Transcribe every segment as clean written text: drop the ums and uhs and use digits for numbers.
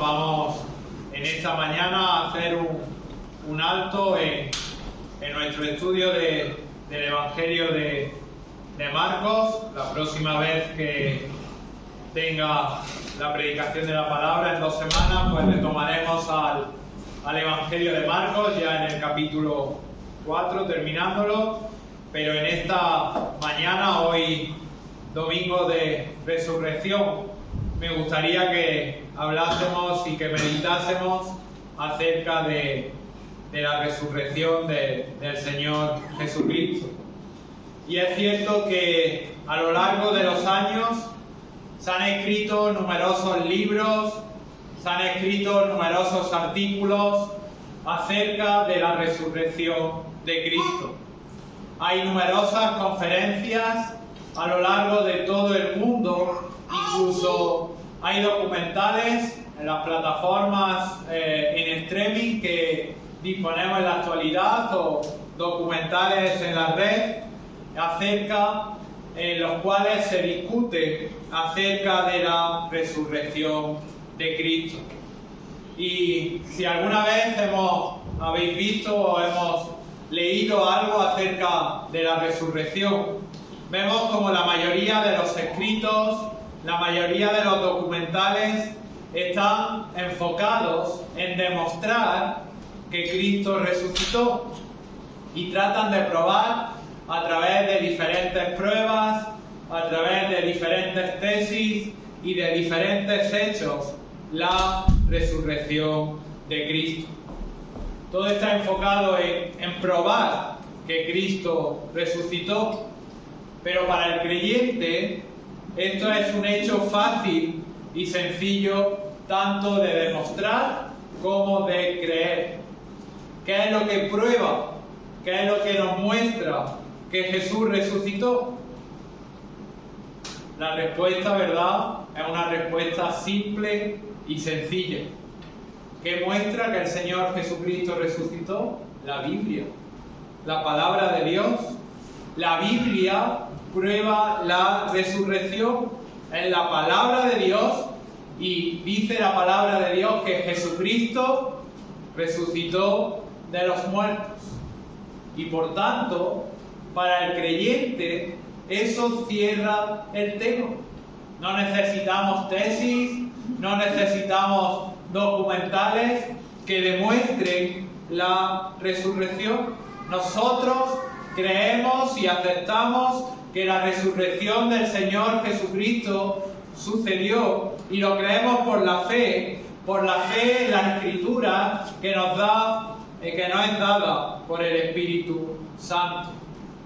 vamos en esta mañana a hacer un alto en nuestro estudio del Evangelio de Marcos. La próxima vez que tenga la predicación de la palabra en 2 semanas, pues retomaremos al Evangelio de Marcos, ya en el capítulo 4, terminándolo. Pero en esta mañana, hoy domingo de resurrección, me gustaría que hablásemos y que meditásemos acerca de la resurrección del Señor Jesucristo. Y es cierto que a lo largo de los años se han escrito numerosos libros, se han escrito numerosos artículos acerca de la resurrección de Cristo. Hay numerosas conferencias a lo largo de todo el mundo, incluso hay documentales en las plataformas en streaming que disponemos en la actualidad, o documentales en la red acerca en los cuales se discute acerca de la resurrección de Cristo. Y si alguna vez habéis visto o hemos leído algo acerca de la resurrección, vemos como la mayoría de los escritos, la mayoría de los documentales están enfocados en demostrar que Cristo resucitó y tratan de probar a través de diferentes pruebas, a través de diferentes tesis y de diferentes hechos la resurrección de Cristo. Todo está enfocado en probar que Cristo resucitó, pero para el creyente esto es un hecho fácil y sencillo tanto de demostrar como de creer. ¿Qué es lo que prueba? ¿Qué es lo que nos muestra que Jesús resucitó? La respuesta, ¿verdad?, es una respuesta simple y sencilla. ¿Qué muestra que el Señor Jesucristo resucitó? La Biblia, la palabra de Dios. La Biblia prueba la resurrección en la palabra de Dios, y dice la palabra de Dios que Jesucristo resucitó de los muertos. Y por tanto, para el creyente, eso cierra el tema. No necesitamos tesis, no necesitamos documentales que demuestren la resurrección. Nosotros creemos y aceptamos que la resurrección del Señor Jesucristo sucedió, y lo creemos por la fe en la Escritura que nos es dada por el Espíritu Santo.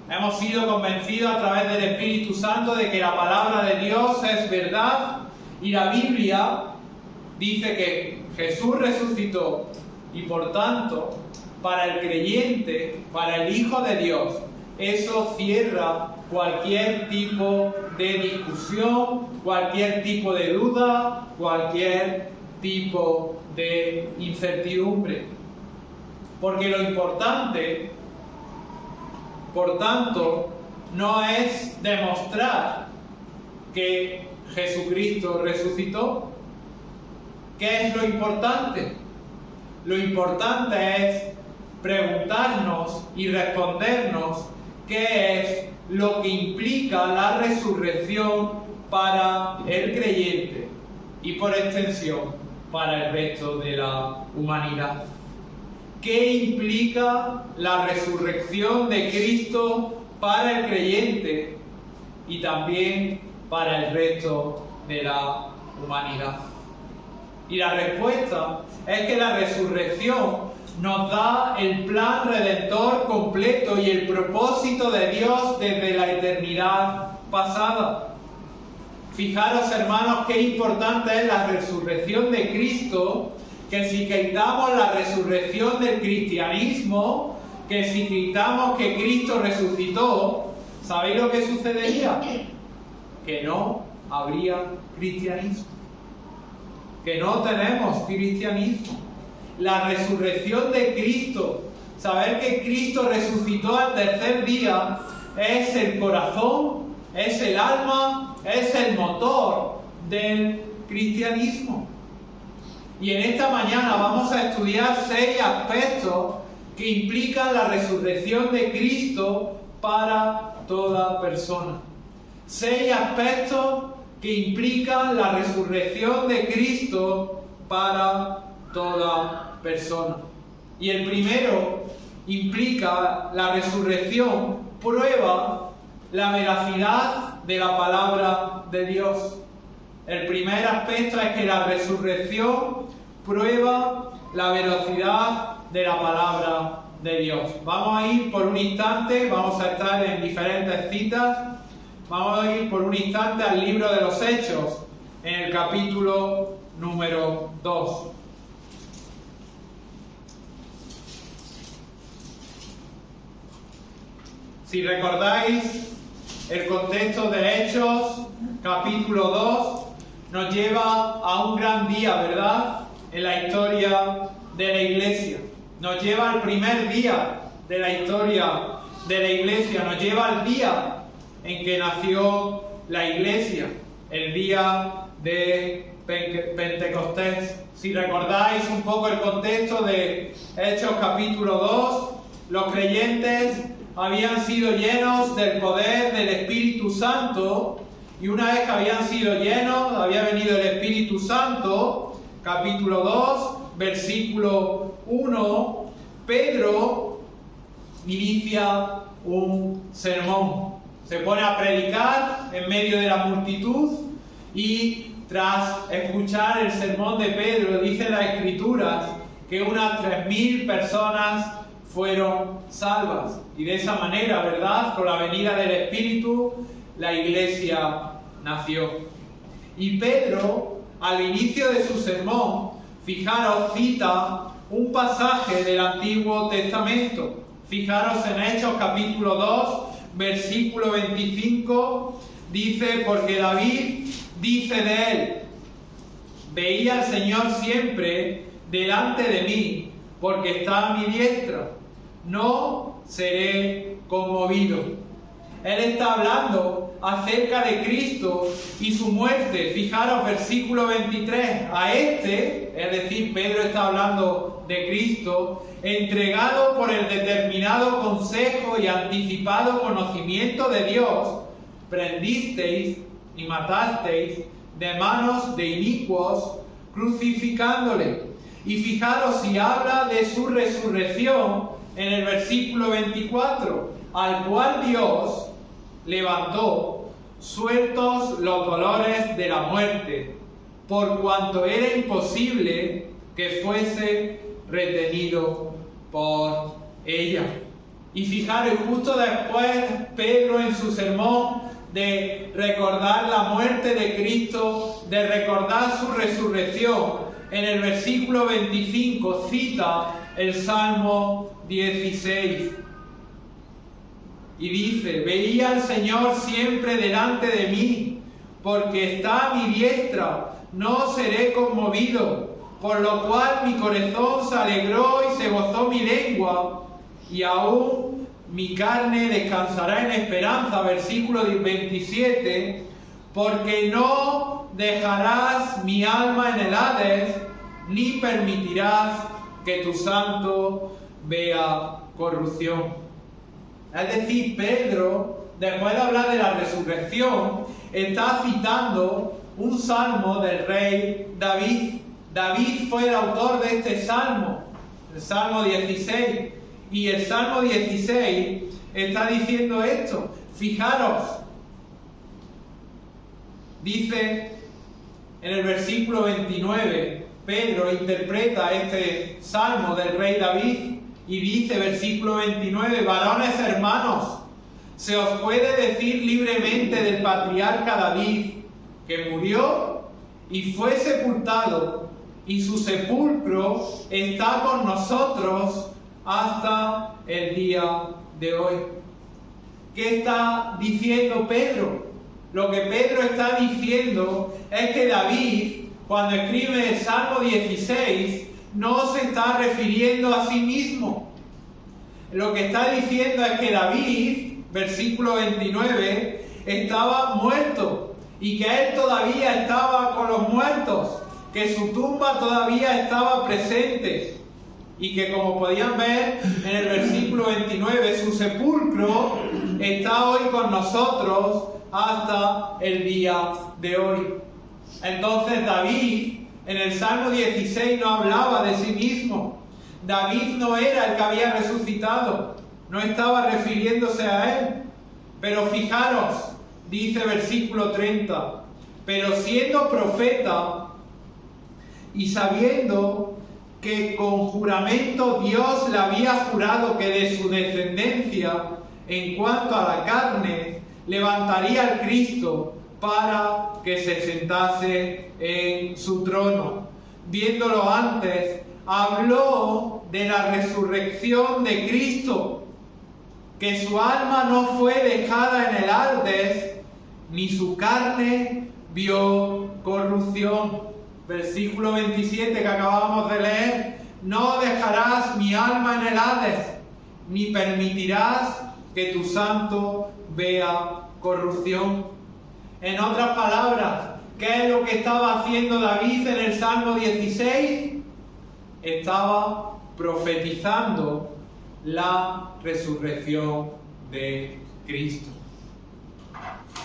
Hemos sido convencidos a través del Espíritu Santo de que la palabra de Dios es verdad, y la Biblia dice que Jesús resucitó, y por tanto, para el creyente, para el Hijo de Dios, eso cierra cualquier tipo de discusión, cualquier tipo de duda, cualquier tipo de incertidumbre. Porque lo importante, por tanto, no es demostrar que Jesucristo resucitó. ¿Qué es lo importante? Lo importante es preguntarnos y respondernos qué es lo que implica la resurrección para el creyente y, por extensión, para el resto de la humanidad. ¿Qué implica la resurrección de Cristo para el creyente y también para el resto de la humanidad? Y la respuesta es que la resurrección nos da el plan redentor completo y el propósito de Dios desde la eternidad pasada. Fijaros, hermanos, qué importante es la resurrección de Cristo, que si quitamos la resurrección del cristianismo, que si quitamos que Cristo resucitó, ¿sabéis lo que sucedería? Que no habría cristianismo. Que no tenemos cristianismo. La resurrección de Cristo, saber que Cristo resucitó al tercer día, es el corazón, es el alma, es el motor del cristianismo. Y en esta mañana vamos a estudiar 6 aspectos que implican la resurrección de Cristo para toda persona. 6 aspectos que implican la resurrección de Cristo para toda persona. Y el primero implica la resurrección, prueba la veracidad de la palabra de Dios. El primer aspecto es que la resurrección prueba la veracidad de la palabra de Dios. Vamos a ir por un instante, vamos a estar en diferentes citas, vamos a ir por un instante al libro de los Hechos, en el capítulo número 2. Si recordáis, el contexto de Hechos, capítulo 2, nos lleva a un gran día, ¿verdad?, en la historia de la Iglesia. Nos lleva al primer día de la historia de la Iglesia, nos lleva al día en que nació la Iglesia, el día de Pentecostés. Si recordáis un poco el contexto de Hechos capítulo 2, los creyentes habían sido llenos del poder del Espíritu Santo, y una vez que habían sido llenos, había venido el Espíritu Santo, capítulo 2, versículo 1, Pedro inicia un sermón. Se pone a predicar en medio de la multitud y tras escuchar el sermón de Pedro, dice las Escrituras que unas 3.000 personas fueron salvas. Y de esa manera, ¿verdad?, con la venida del Espíritu, la Iglesia nació. Y Pedro, al inicio de su sermón, fijaros, cita un pasaje del Antiguo Testamento. Fijaros en Hechos capítulo 2, versículo 25, dice: porque David dice de él: veía al Señor siempre delante de mí, porque está a mi diestra, no seré conmovido. Él está hablando acerca de Cristo y su muerte. Fijaros, versículo 23. A este, es decir, Pedro está hablando de Cristo, entregado por el determinado consejo y anticipado conocimiento de Dios, prendisteis y matasteis de manos de inicuos, crucificándole. Y fijaros, si habla de su resurrección en el versículo 24, al cual Dios levantó, sueltos los dolores de la muerte, por cuanto era imposible que fuese retenido por ella. Y fijaros, justo después Pedro, en su sermón de recordar la muerte de Cristo, de recordar su resurrección, en el versículo 25 cita el Salmo 16. Y dice: veía al Señor siempre delante de mí, porque está a mi diestra, no seré conmovido. Por lo cual mi corazón se alegró y se gozó mi lengua, y aún mi carne descansará en esperanza. Versículo 27, porque no dejarás mi alma en el Hades, ni permitirás que tu santo vea corrupción. Es decir, Pedro, después de hablar de la resurrección, está citando un salmo del rey David. David fue el autor de este salmo, el Salmo 16. Y el Salmo 16 está diciendo esto. Fijaros, dice en el versículo 29, Pedro interpreta este salmo del rey David. Y dice, versículo 29, varones hermanos, se os puede decir libremente del patriarca David, que murió y fue sepultado, y su sepulcro está con nosotros hasta el día de hoy. ¿Qué está diciendo Pedro? Lo que Pedro está diciendo es que David, cuando escribe el Salmo 16, no se está refiriendo a sí mismo. Lo que está diciendo es que David, versículo 29, estaba muerto y que él todavía estaba con los muertos, que su tumba todavía estaba presente y que, como podían ver en el versículo 29, su sepulcro está hoy con nosotros hasta el día de hoy. Entonces David, en el Salmo 16, no hablaba de sí mismo. David no era el que había resucitado, no estaba refiriéndose a él. Pero fijaros, dice versículo 30, pero siendo profeta y sabiendo que con juramento Dios le había jurado que de su descendencia, en cuanto a la carne, levantaría al Cristo para que se sentase en su trono. Viéndolo antes, habló de la resurrección de Cristo, que su alma no fue dejada en el Hades, ni su carne vio corrupción. Versículo 27 que acabamos de leer: no dejarás mi alma en el Hades, ni permitirás que tu santo vea corrupción. En otras palabras, ¿qué es lo que estaba haciendo David en el Salmo 16? Estaba profetizando la resurrección de Cristo.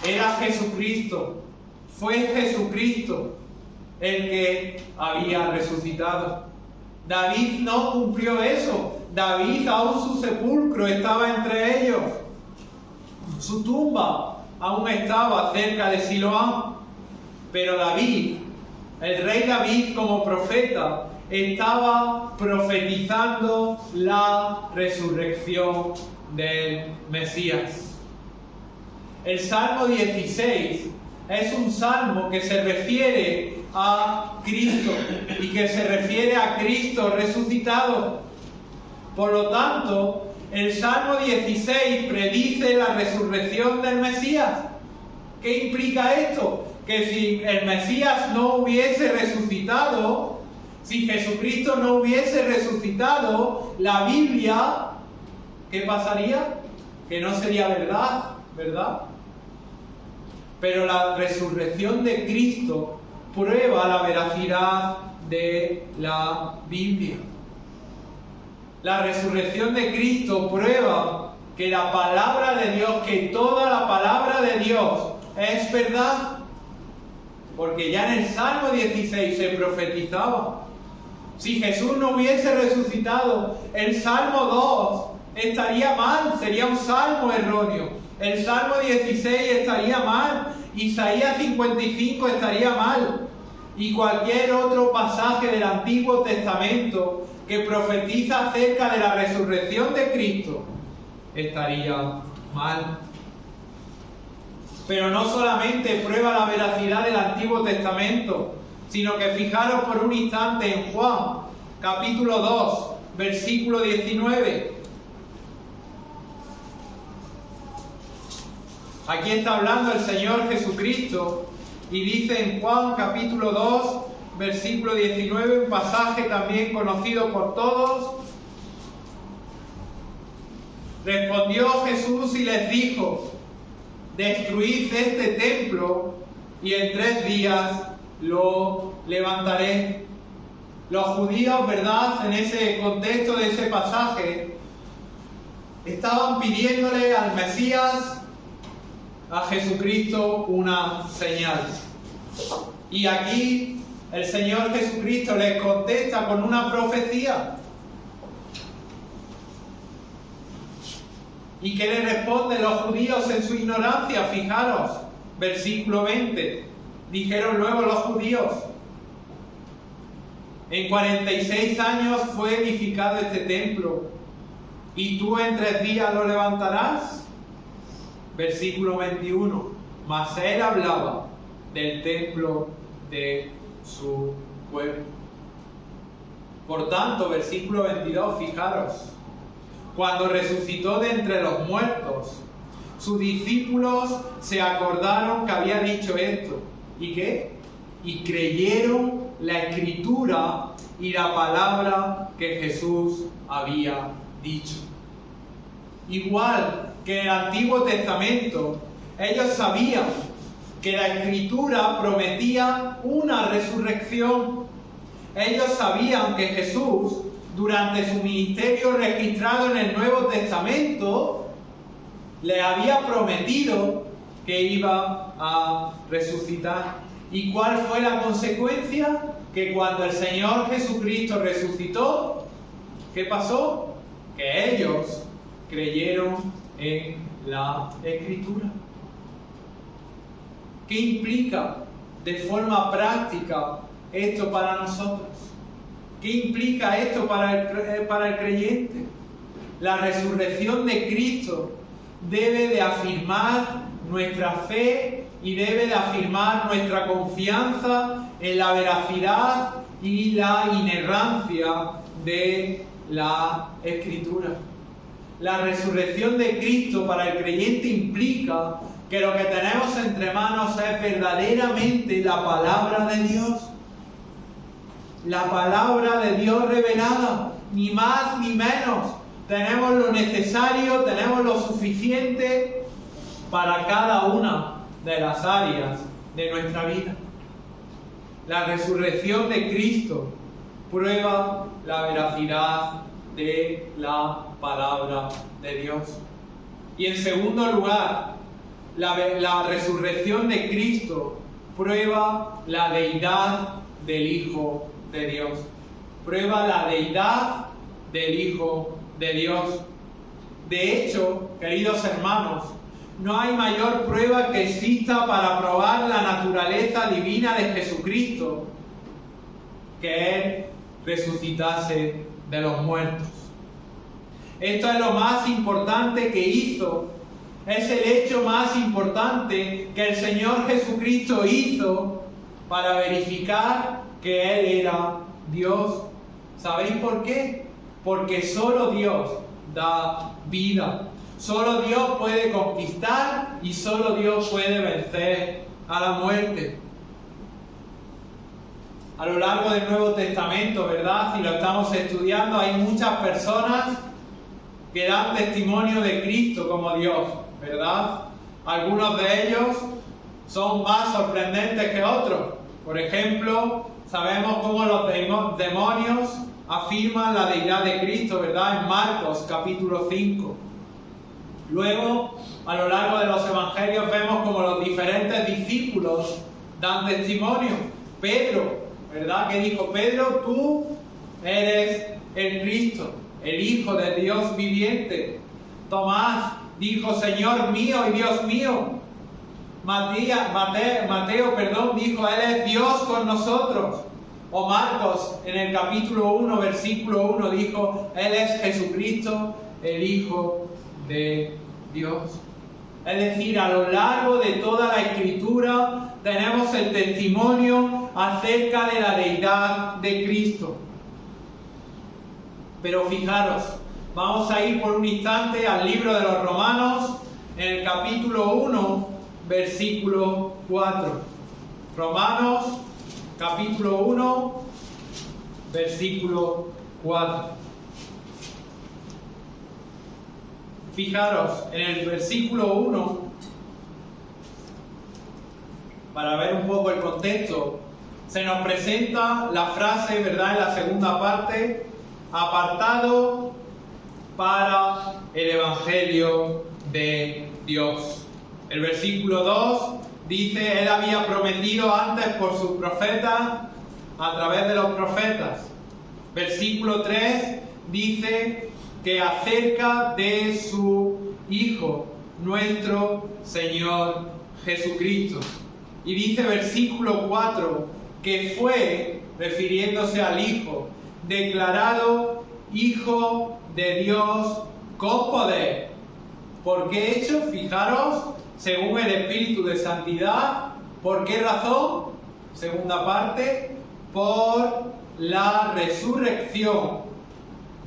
Era Jesucristo, fue Jesucristo el que había resucitado. David no cumplió eso. David, aún su sepulcro estaba entre ellos. Su tumba aún estaba cerca de Siloam. Pero David, el rey David como profeta, estaba profetizando la resurrección del Mesías. El Salmo 16 es un salmo que se refiere a Cristo y que se refiere a Cristo resucitado. Por lo tanto, el Salmo 16 predice la resurrección del Mesías. ¿Qué implica esto? Que si el Mesías no hubiese resucitado, si Jesucristo no hubiese resucitado, la Biblia, ¿qué pasaría? Que no sería verdad, ¿verdad? Pero la resurrección de Cristo prueba la veracidad de la Biblia. La resurrección de Cristo prueba que la palabra de Dios, que toda la palabra de Dios es verdad. Porque ya en el Salmo 16 se profetizaba. Si Jesús no hubiese resucitado, el Salmo 2 estaría mal, sería un salmo erróneo. El Salmo 16 estaría mal, Isaías 55 estaría mal, y cualquier otro pasaje del Antiguo Testamento que profetiza acerca de la resurrección de Cristo estaría mal. Pero no solamente prueba la veracidad del Antiguo Testamento, sino que fijaros por un instante en Juan, capítulo 2, versículo 19. Aquí está hablando el Señor Jesucristo y dice en Juan capítulo 2, versículo 19, un pasaje también conocido por todos. Respondió Jesús y les dijo: destruid este templo y en 3 días lo levantaré. Los judíos, ¿verdad?, en ese contexto de ese pasaje, estaban pidiéndole al Mesías, a Jesucristo, una señal. Y aquí el Señor Jesucristo les contesta con una profecía. ¿Y qué le responden los judíos en su ignorancia? Fijaros, versículo 20. Dijeron luego los judíos: en 46 años fue edificado este templo, ¿y tú en 3 días lo levantarás? Versículo 21. Mas él hablaba del templo de su pueblo. Por tanto, versículo 22, fijaros: cuando resucitó de entre los muertos, sus discípulos se acordaron que había dicho esto. ¿Y qué? Y creyeron la Escritura y la palabra que Jesús había dicho. Igual que en el Antiguo Testamento, ellos sabían que la Escritura prometía una resurrección. Ellos sabían que Jesús, durante su ministerio registrado en el Nuevo Testamento, le había prometido que iba a resucitar. ¿Y cuál fue la consecuencia? Que cuando el Señor Jesucristo resucitó, ¿qué pasó? Que ellos creyeron en la Escritura. ¿Qué implica de forma práctica esto para nosotros? ¿Qué implica esto para el creyente? La resurrección de Cristo debe de afirmar nuestra fe y debe de afirmar nuestra confianza en la veracidad y la inerrancia de la Escritura. La resurrección de Cristo para el creyente implica que lo que tenemos entre manos es verdaderamente la palabra de Dios. La palabra de Dios revelada, ni más ni menos. Tenemos lo necesario, tenemos lo suficiente para cada una de las áreas de nuestra vida. La resurrección de Cristo prueba la veracidad de la palabra de Dios. Y en segundo lugar, la resurrección de Cristo prueba la deidad del Hijo de Dios. Prueba la deidad del Hijo de Dios. De hecho, queridos hermanos, no hay mayor prueba que exista para probar la naturaleza divina de Jesucristo que Él resucitase de los muertos. Esto es lo más importante que hizo. Es el hecho más importante que el Señor Jesucristo hizo para verificar que Él era Dios. ¿Sabéis por qué? Porque solo Dios da vida. Solo Dios puede conquistar y solo Dios puede vencer a la muerte. A lo largo del Nuevo Testamento, ¿verdad? Si lo estamos estudiando, hay muchas personas que dan testimonio de Cristo como Dios, ¿verdad? Algunos de ellos son más sorprendentes que otros. Por ejemplo, sabemos cómo los demonios afirman la deidad de Cristo, ¿verdad? En Marcos capítulo 5. Luego, a lo largo de los evangelios vemos como los diferentes discípulos dan testimonio. Pedro, ¿verdad? Que dijo, Pedro, tú eres el Cristo, el Hijo de Dios viviente. Tomás dijo, Señor mío y Dios mío. Mateo, dijo, Él es Dios con nosotros. O Marcos, en el capítulo 1, versículo 1, dijo, Él es Jesucristo, el Hijo de Dios. Es decir, a lo largo de toda la Escritura tenemos el testimonio acerca de la deidad de Cristo. Pero fijaros, vamos a ir por un instante al libro de los Romanos, en el capítulo 1, versículo 4. Romanos, capítulo 1, versículo 4. Fijaros, en el versículo 1, para ver un poco el contexto, se nos presenta la frase, ¿verdad? En la segunda parte, apartado para el Evangelio de Dios. El versículo 2 dice, Él había prometido antes por sus profetas, a través de los profetas. Versículo 3 dice que acerca de su Hijo, nuestro Señor Jesucristo. Y dice versículo 4 que fue, refiriéndose al Hijo, declarado Hijo de Dios con poder. ¿Por qué hecho? Fijaros, según el Espíritu de Santidad. ¿Por qué razón? Segunda parte, por la resurrección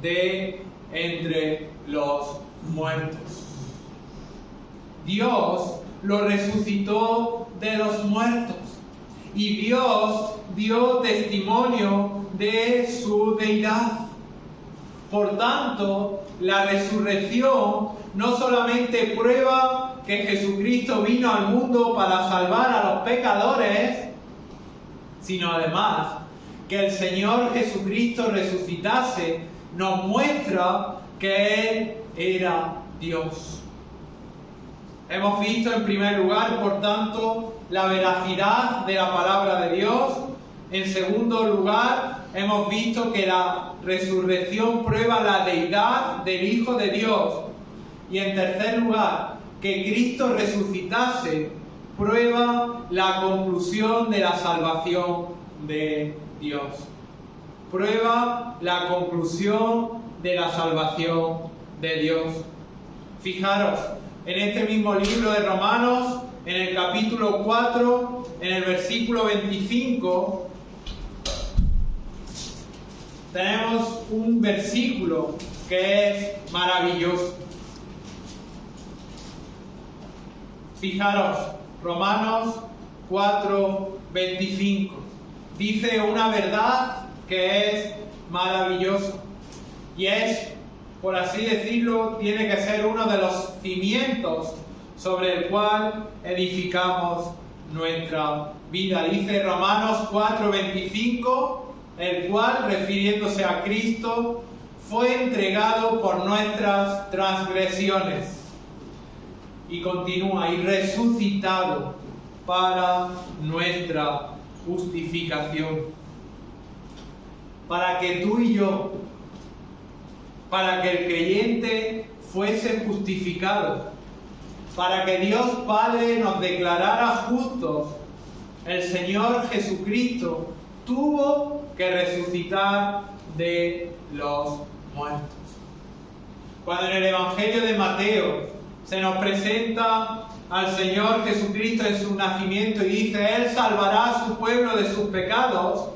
de entre los muertos. Dios lo resucitó de los muertos y Dios dio testimonio de su deidad. Por tanto, la resurrección no solamente prueba que Jesucristo vino al mundo para salvar a los pecadores, sino además que el Señor Jesucristo resucitase nos muestra que Él era Dios. Hemos visto en primer lugar, por tanto, la veracidad de la palabra de Dios. En segundo lugar, hemos visto que la resurrección prueba la deidad del Hijo de Dios. Y en tercer lugar, que Cristo resucitase prueba la conclusión de la salvación de Dios. Prueba la conclusión de la salvación de Dios. Fijaros, en este mismo libro de Romanos, en el capítulo 4, en el versículo 25, tenemos un versículo que es maravilloso. Fijaros, Romanos 4, 25. Dice una verdad que es maravillosa. Y es, por así decirlo, tiene que ser uno de los cimientos sobre el cual edificamos nuestra vida. Dice Romanos 4, 25, el cual, refiriéndose a Cristo, fue entregado por nuestras transgresiones. Y continúa, y resucitado para nuestra justificación. Para que tú y yo, para que el creyente fuese justificado, para que Dios Padre nos declarara justos, el Señor Jesucristo tuvo que resucitar de los muertos. Cuando en el Evangelio de Mateo se nos presenta al Señor Jesucristo en su nacimiento y dice, Él salvará a su pueblo de sus pecados,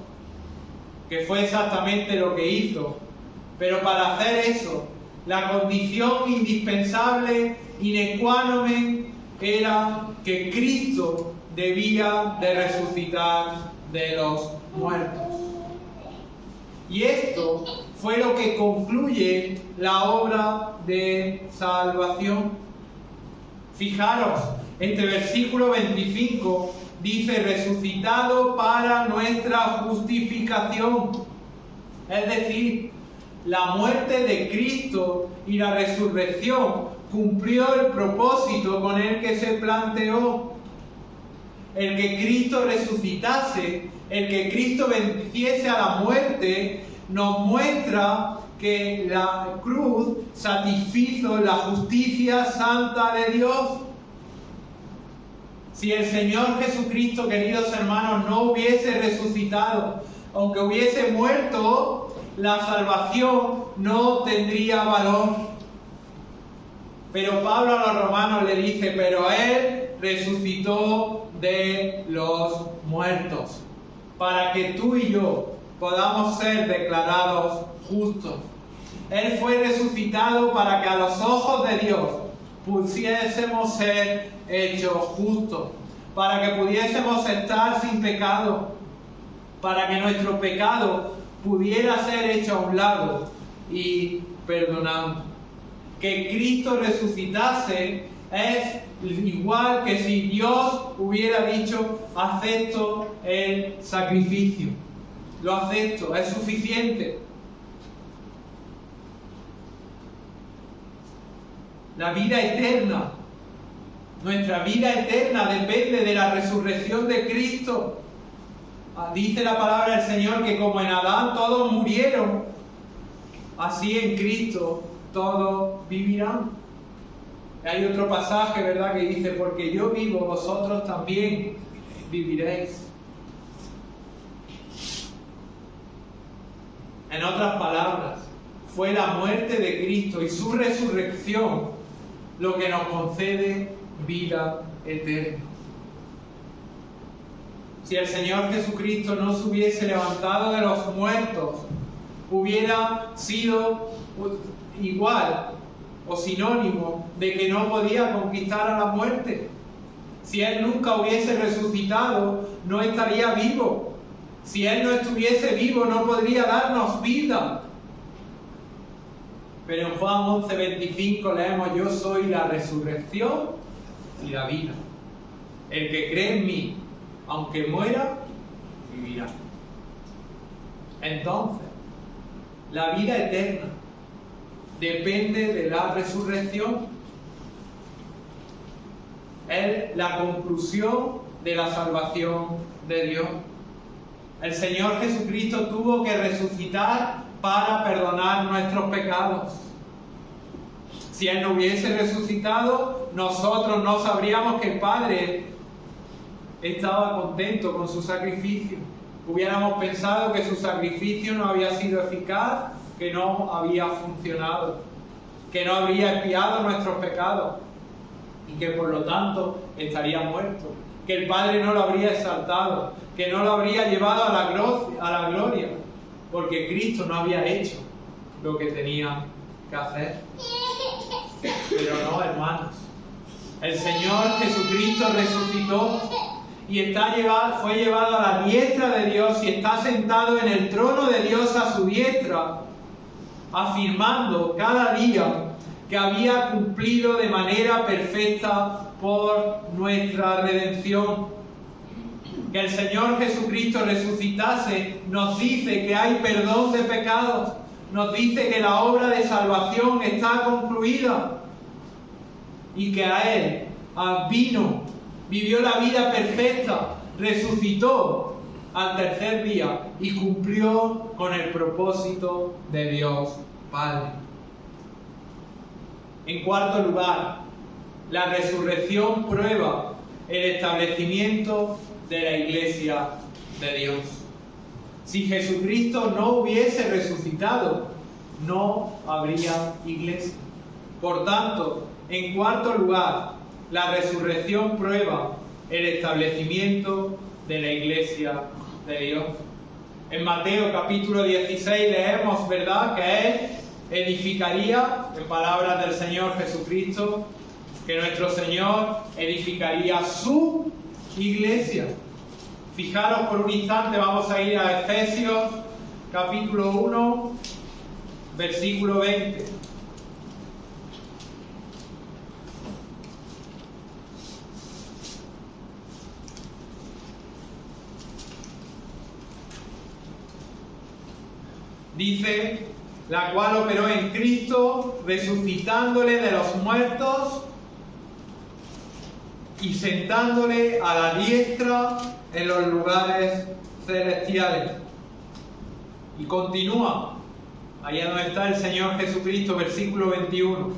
que fue exactamente lo que hizo. Pero para hacer eso, la condición indispensable, inequánime, era que Cristo debía de resucitar de los muertos. Y esto fue lo que concluye la obra de salvación. Fijaros, este versículo 25 dice, resucitado para nuestra justificación. Es decir, la muerte de Cristo y la resurrección cumplió el propósito con el que se planteó. El que Cristo resucitase, el que Cristo venciese a la muerte, nos muestra que la cruz satisfizo la justicia santa de Dios. Si el Señor Jesucristo, queridos hermanos, no hubiese resucitado, aunque hubiese muerto, la salvación no tendría valor. Pero Pablo a los romanos le dice, pero Él resucitó de los muertos, para que tú y yo podamos ser declarados justos. Él fue resucitado para que a los ojos de Dios pudiésemos ser hechos justos, para que pudiésemos estar sin pecado, para que nuestro pecado pudiera ser hecho a un lado y perdonado. Que Cristo resucitase es igual que si Dios hubiera dicho, acepto el sacrificio, lo acepto, es suficiente. La vida eterna, nuestra vida eterna depende de la resurrección de Cristo. Dice la palabra del Señor que como en Adán todos murieron, así en Cristo todos vivirán. Hay otro pasaje, ¿verdad?, que dice, porque yo vivo, vosotros también viviréis. En otras palabras, fue la muerte de Cristo y su resurrección lo que nos concede vida eterna. Si el Señor Jesucristo no se hubiese levantado de los muertos, hubiera sido igual o sinónimo de que no podía conquistar a la muerte. Si Él nunca hubiese resucitado, no estaría vivo. Si Él no estuviese vivo, no podría darnos vida. Pero en Juan 11:25 leemos: yo soy la resurrección y la vida. El que cree en mí, aunque muera, vivirá. Entonces, la vida eterna depende de la resurrección. Es la conclusión de la salvación de Dios. El Señor Jesucristo tuvo que resucitar para perdonar nuestros pecados. Si Él no hubiese resucitado, nosotros no sabríamos que el Padre estaba contento con su sacrificio. Hubiéramos pensado que su sacrificio no había sido eficaz, que no había funcionado, que no habría expiado nuestros pecados y que por lo tanto estaría muerto, que el Padre no lo habría exaltado, que no lo habría llevado a la gloria, porque Cristo no había hecho lo que tenía que hacer. Pero no, hermanos. El Señor Jesucristo resucitó y fue llevado a la diestra de Dios y está sentado en el trono de Dios a su diestra, afirmando cada día que había cumplido de manera perfecta por nuestra redención. Que el Señor Jesucristo resucitase nos dice que hay perdón de pecados, nos dice que la obra de salvación está concluida y que a Él vivió la vida perfecta, resucitó al tercer día y cumplió con el propósito de Dios Padre. En cuarto lugar, la resurrección prueba el establecimiento de la Iglesia de Dios. Si Jesucristo no hubiese resucitado, no habría iglesia. Por tanto, en cuarto lugar, la resurrección prueba el establecimiento de la Iglesia de Dios. En Mateo capítulo 16 leemos, ¿verdad?, que Él edificaría, en palabras del Señor Jesucristo, que nuestro Señor edificaría su iglesia. Fijaros por un instante, vamos a ir a Efesios capítulo 1, versículo 20. Dice: la cual operó en Cristo, resucitándole de los muertos y sentándole a la diestra en los lugares celestiales. Y continúa, allá donde está el Señor Jesucristo, versículo 21.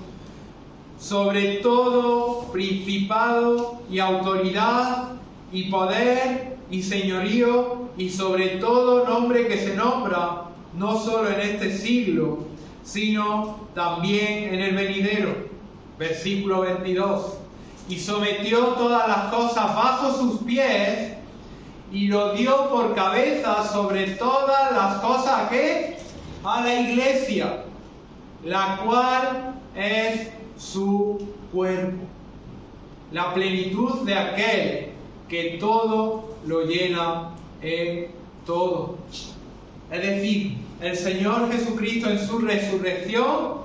Sobre todo principado y autoridad y poder y señorío y sobre todo nombre que se nombra, no solo en este siglo, sino también en el venidero. Versículo 22. Y sometió todas las cosas bajo sus pies y lo dio por cabeza sobre todas las cosas que a la iglesia, la cual es su cuerpo, la plenitud de aquel que todo lo llena en todo. Es decir, el Señor Jesucristo en su resurrección,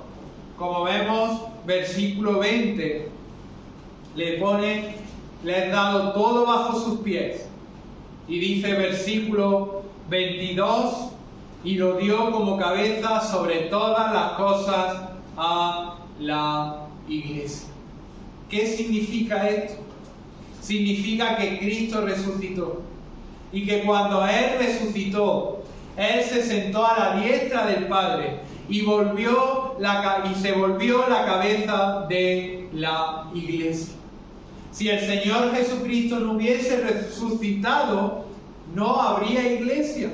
como vemos, versículo 20, le ha dado todo bajo sus pies. Y dice versículo 22, y lo dio como cabeza sobre todas las cosas a la iglesia. ¿Qué significa esto? Significa que Cristo resucitó. Y que cuando Él resucitó, Él se sentó a la diestra del Padre y se volvió la cabeza de la iglesia. Si el Señor Jesucristo no hubiese resucitado, no habría iglesia.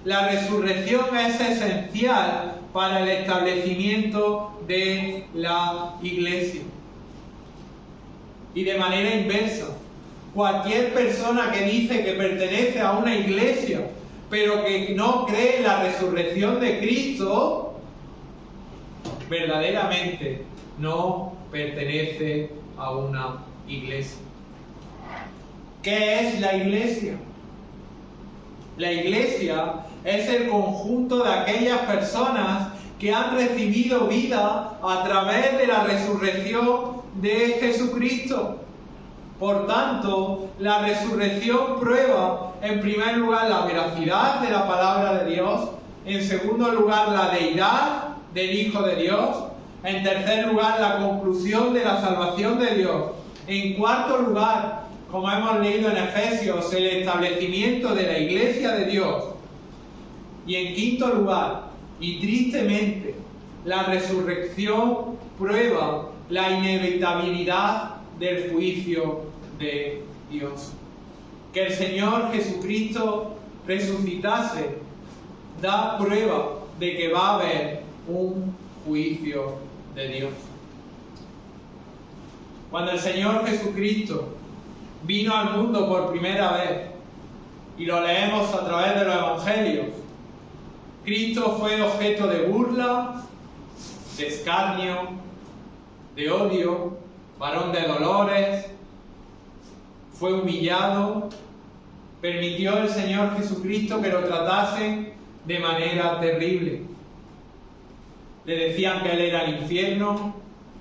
La resurrección es esencial para el establecimiento de la iglesia. Y de manera inversa, cualquier persona que dice que pertenece a una iglesia, pero que no cree en la resurrección de Cristo, verdaderamente no pertenece a una iglesia. ¿Qué es la iglesia? La iglesia es el conjunto de aquellas personas que han recibido vida a través de la resurrección de Jesucristo. Por tanto, la resurrección prueba, en primer lugar, la veracidad de la palabra de Dios, en segundo lugar, la deidad del Hijo de Dios, en tercer lugar, la conclusión de la salvación de Dios, en cuarto lugar, como hemos leído en Efesios, el establecimiento de la Iglesia de Dios, y en quinto lugar, y tristemente, la resurrección prueba la inevitabilidad del juicio de Dios. Que el Señor Jesucristo resucitase da prueba de que va a haber un juicio de Dios. Cuando el Señor Jesucristo vino al mundo por primera vez, y lo leemos a través de los Evangelios, Cristo fue objeto de burla, de escarnio, de odio, varón de dolores, fue humillado, permitió el Señor Jesucristo que lo tratasen de manera terrible. Le decían que él era el infierno,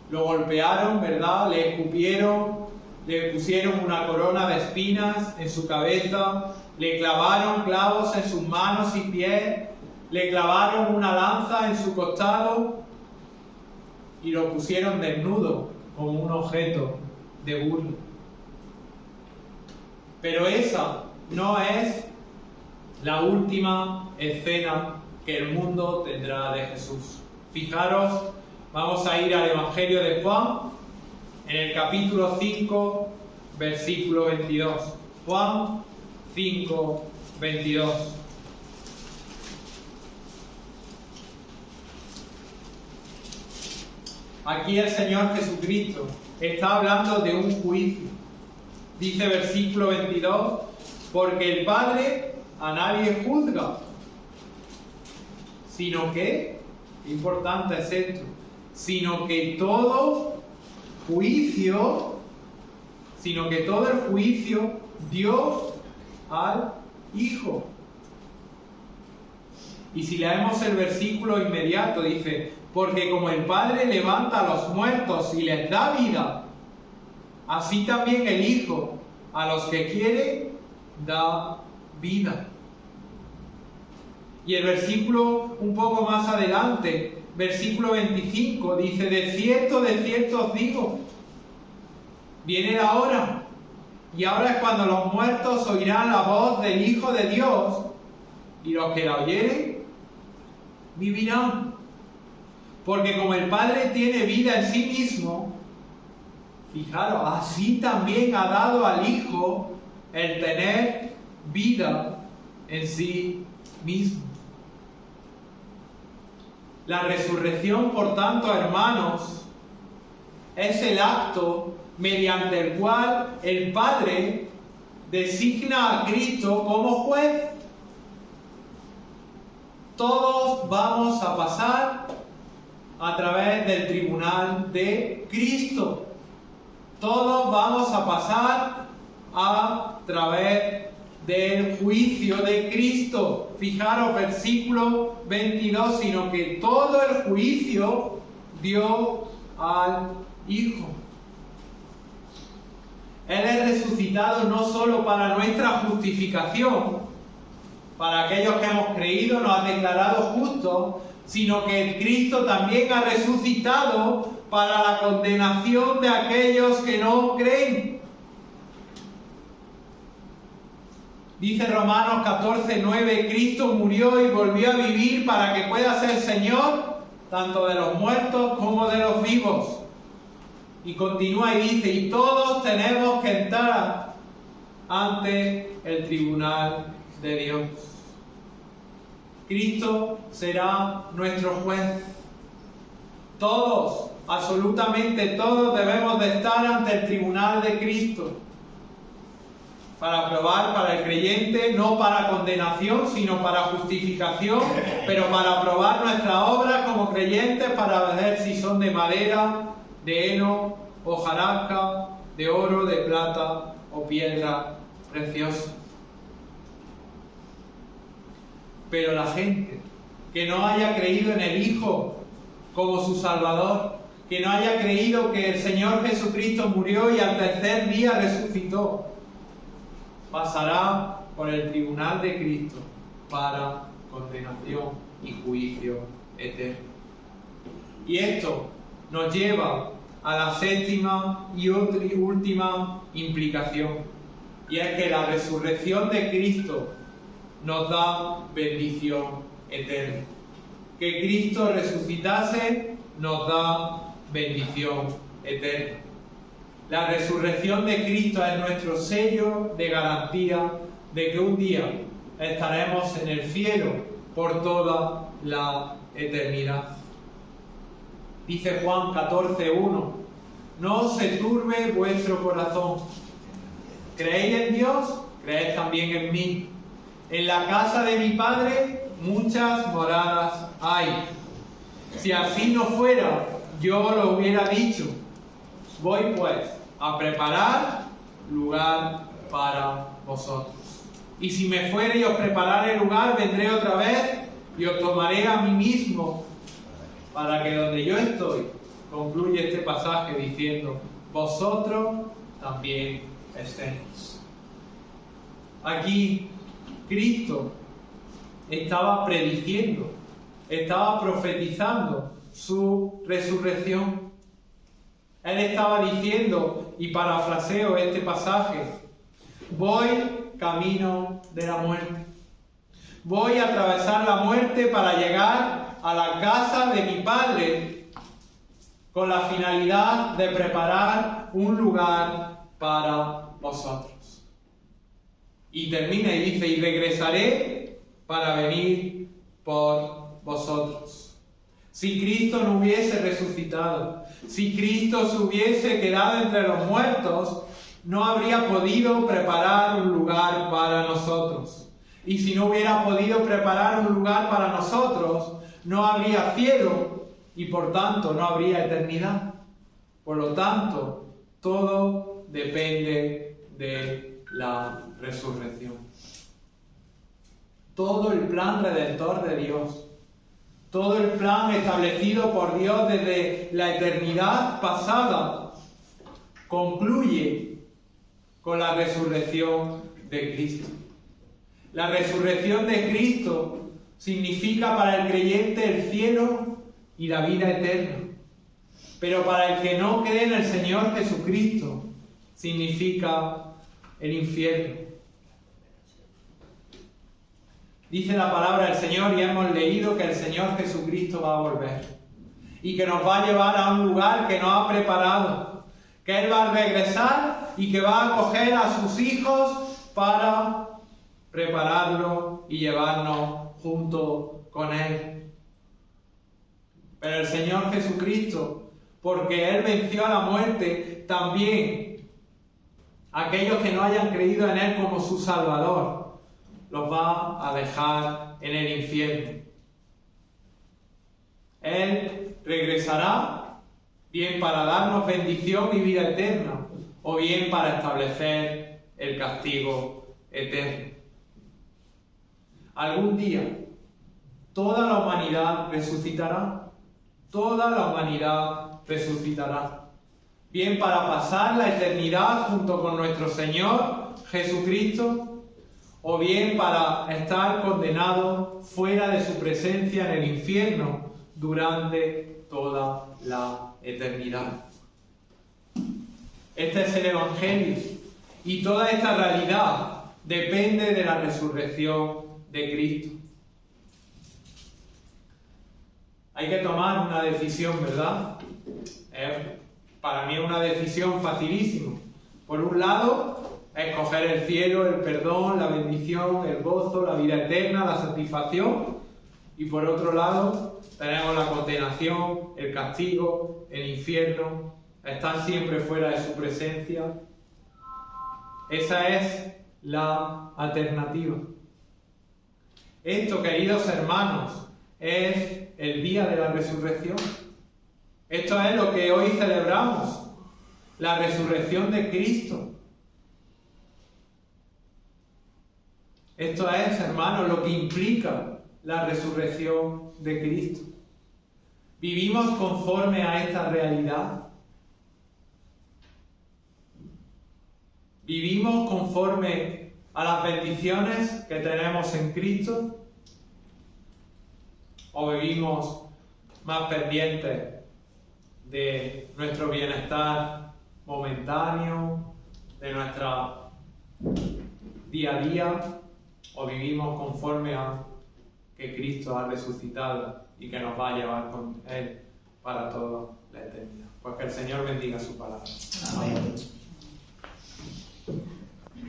lo golpearon, ¿verdad? Le escupieron, le pusieron una corona de espinas en su cabeza, le clavaron clavos en sus manos y pies, le clavaron una lanza en su costado y lo pusieron desnudo como un objeto de burla. Pero esa no es la última escena que el mundo tendrá de Jesús. Fijaros, vamos a ir al Evangelio de Juan, en el capítulo 5, versículo 22. Juan 5, 22. Aquí el Señor Jesucristo está hablando de un juicio. Dice versículo 22, porque el Padre a nadie juzga, sino que, importante es esto, sino que todo el juicio dio al Hijo. Y si leemos el versículo inmediato, dice, porque como el Padre levanta a los muertos y les da vida, así también el Hijo a los que quiere da vida. Y el versículo un poco más adelante, versículo 25, dice, de cierto os digo, viene la hora, y ahora es cuando los muertos oirán la voz del Hijo de Dios, y los que la oyeren vivirán. Porque como el Padre tiene vida en sí mismo, fijaros, así también ha dado al Hijo el tener vida en sí mismo. La resurrección, por tanto, hermanos, es el acto mediante el cual el Padre designa a Cristo como juez. Todos vamos a pasar a través del tribunal de Cristo. Todos vamos a pasar a través del juicio de Cristo. Fijaros, versículo 22, sino que todo el juicio dio al Hijo. Él es resucitado no solo para nuestra justificación, para aquellos que hemos creído, nos ha declarado justos, sino que Cristo también ha resucitado para la condenación de aquellos que no creen. Dice Romanos 14:9, Cristo murió y volvió a vivir para que pueda ser Señor tanto de los muertos como de los vivos. Y continúa y dice, y todos tenemos que entrar ante el tribunal de Dios. Cristo será nuestro juez. Todos, absolutamente todos, debemos de estar ante el tribunal de Cristo. Para probar para el creyente, no para condenación, sino para justificación, pero para probar nuestra obra como creyentes, para ver si son de madera, de heno, hojarasca, de oro, de plata o piedra preciosa. Pero la gente que no haya creído en el Hijo como su Salvador, que no haya creído que el Señor Jesucristo murió y al tercer día resucitó, pasará por el tribunal de Cristo para condenación y juicio eterno. Y esto nos lleva a la séptima y última implicación, y es que la resurrección de Cristo nos da bendición eterna. Que Cristo resucitase nos da bendición eterna. La resurrección de Cristo es nuestro sello de garantía de que un día estaremos en el cielo por toda la eternidad. Dice Juan 14:1: no se turbe vuestro corazón. ¿Creéis en Dios? Creed también en mí. En la casa de mi Padre muchas moradas hay. Si así no fuera, yo lo hubiera dicho. Voy pues a preparar lugar para vosotros. Y si me fuere y os preparare lugar, vendré otra vez y os tomaré a mí mismo, para que donde yo estoy, concluye este pasaje diciendo, vosotros también estéis. Aquí Cristo estaba prediciendo, estaba profetizando su resurrección. Él estaba diciendo, y parafraseo este pasaje, voy camino de la muerte. Voy a atravesar la muerte para llegar a la casa de mi Padre con la finalidad de preparar un lugar para vosotros. Y termina y dice, y regresaré para venir por vosotros. Si Cristo no hubiese resucitado, si Cristo se hubiese quedado entre los muertos, no habría podido preparar un lugar para nosotros. Y si no hubiera podido preparar un lugar para nosotros, no habría cielo y por tanto no habría eternidad. Por lo tanto, todo depende de la resurrección. Todo el plan redentor de Dios, todo el plan establecido por Dios desde la eternidad pasada, concluye con la resurrección de Cristo. La resurrección de Cristo significa para el creyente el cielo y la vida eterna. Pero para el que no cree en el Señor Jesucristo, significa el infierno. Dice la palabra del Señor y hemos leído que el Señor Jesucristo va a volver y que nos va a llevar a un lugar que nos ha preparado, que Él va a regresar y que va a acoger a sus hijos para prepararlo y llevarnos junto con Él. Pero el Señor Jesucristo, porque Él venció a la muerte, también aquellos que no hayan creído en Él como su Salvador, los va a dejar en el infierno. Él regresará bien para darnos bendición y vida eterna, o bien para establecer el castigo eterno. Algún día, toda la humanidad resucitará. Toda la humanidad resucitará. Bien para pasar la eternidad junto con nuestro Señor Jesucristo, o bien para estar condenados fuera de su presencia en el infierno durante toda la eternidad. Este es el Evangelio, y toda esta realidad depende de la resurrección de Cristo. Hay que tomar una decisión, ¿verdad? Para mí es una decisión facilísima. Por un lado, escoger el cielo, el perdón, la bendición, el gozo, la vida eterna, la satisfacción. Y por otro lado, tenemos la condenación, el castigo, el infierno, estar siempre fuera de su presencia. Esa es la alternativa. Esto, queridos hermanos, es el día de la resurrección. Esto es lo que hoy celebramos, la resurrección de Cristo. Esto es, hermanos, lo que implica la resurrección de Cristo? ¿Vivimos conforme a esta realidad? ¿Vivimos conforme a las bendiciones que tenemos en Cristo? ¿O vivimos más pendientes de nuestro bienestar momentáneo, de nuestra día a día? ¿O vivimos conforme a que Cristo ha resucitado y que nos va a llevar con Él para toda la eternidad? Pues que el Señor bendiga su palabra. Amén.